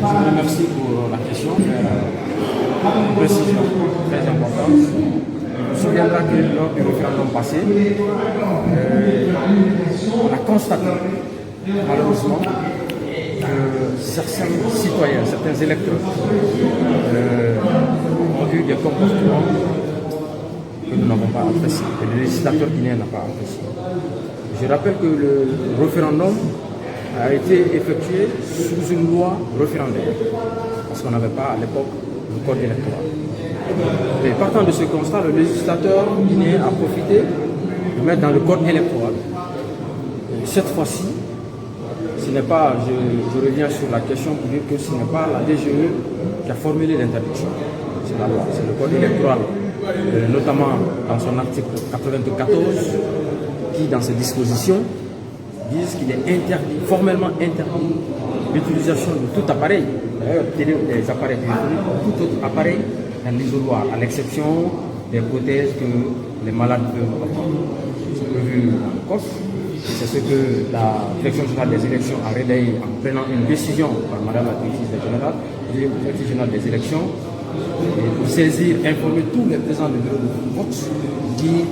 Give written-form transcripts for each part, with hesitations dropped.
vous remercie pour la question. Une précision très importante. Je me souviendrai que lors du référendum passé, on a constaté malheureusement que certains citoyens, certains électeurs ont eu des comportements que nous n'avons pas appréciés, que le législateur guinéen n'a pas apprécié. Je rappelle que le référendum a été effectué sous une loi référendaire, parce qu'on n'avait pas à l'époque le code électoral. Et partant de ce constat, le législateur guinéen a profité de mettre dans le code électoral. Et cette fois-ci, ce n'est pas, je reviens sur la question pour dire que ce n'est pas la DGE qui a formulé l'interdiction, c'est la loi, c'est le code électoral, notamment dans son article 94, qui dans ses dispositions disent qu'il est interdit, formellement interdit, l'utilisation de tout appareil, d'ailleurs des appareils téléphoniques, tout autre appareil dans l'isoloir, à l'exception des prothèses que les malades peuvent avoir. C'est prévu en Corse. C'est ce que la Direction générale des élections a relayé en prenant une décision par Madame la Directrice générale des élections pour saisir, informer tous les présidents du bureau de vote qui,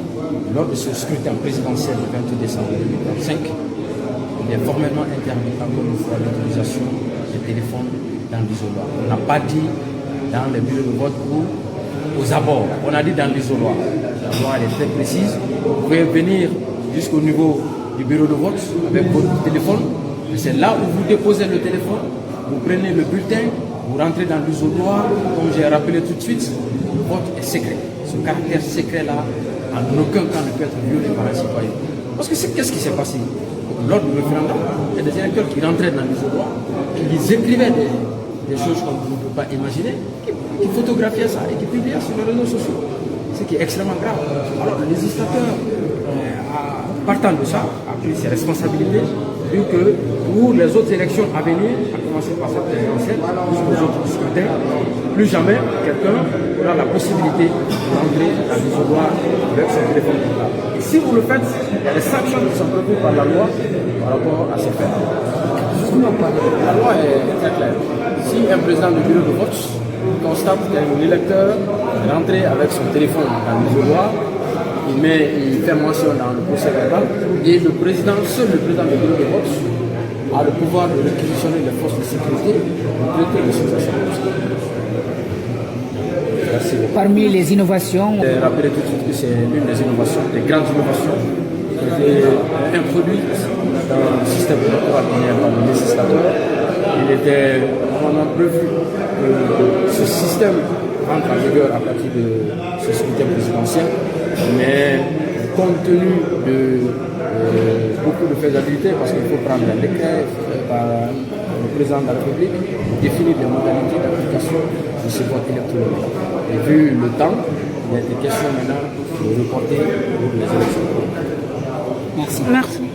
lors de ce scrutin présidentiel du 28 décembre 2025, il est formellement interdit encore une fois l'utilisation des téléphones dans l'isoloir. On n'a pas dit dans les bureaux de vote ou aux abords, on a dit dans l'isoloir. La loi est très précise. Vous pouvez venir jusqu'au niveau du bureau de vote avec votre téléphone. C'est là où vous déposez le téléphone, vous prenez le bulletin, vous rentrez dans l'isoloir. Comme j'ai rappelé tout de suite, le vote est secret. Ce caractère secret-là, en aucun cas, ne peut être violé par un citoyen. Parce que qu'est-ce qui s'est passé? Lors du référendum, il y a des électeurs qui rentraient dans l'isoloir, qui écrivaient des choses qu'on ne peut pas imaginer, qui photographiaient ça et qui publiaient sur les réseaux sociaux. Ce qui est extrêmement grave. Alors le législateur, partant de ça, a pris ses responsabilités, vu que pour les autres élections à venir, à commencer par cette présidentielle, jusqu'aux autres scrutins, plus jamais quelqu'un aura la possibilité d'entrer dans l'isoloir avec son téléphone portable. Et si vous le faites, il y a des sanctions qui sont prévues par la loi par rapport à ces faits. Justement, la loi est très claire. Si un président du bureau de vote constate qu'un électeur est rentré avec son téléphone dans l'isoloir, il fait mention dans le procès verbal, et le président, seul le président du bureau de vote, a le pouvoir de réquisitionner les forces de sécurité pour traiter les situations. Merci. Parmi les innovations, je rappelle tout de suite que c'est l'une des innovations, des grandes innovations qui ont été introduites dans le système électoral par le législateur. Il était normalement prévu que ce système entre en vigueur à partir de ce scrutin présidentiel, mais compte tenu de beaucoup de faisabilité, parce qu'il faut prendre un décret par le président de la République pour définir les modalités d'application de ce vote électoral. Et vu le temps, il y a des questions maintenant de reporter pour les élections. merci. Merci.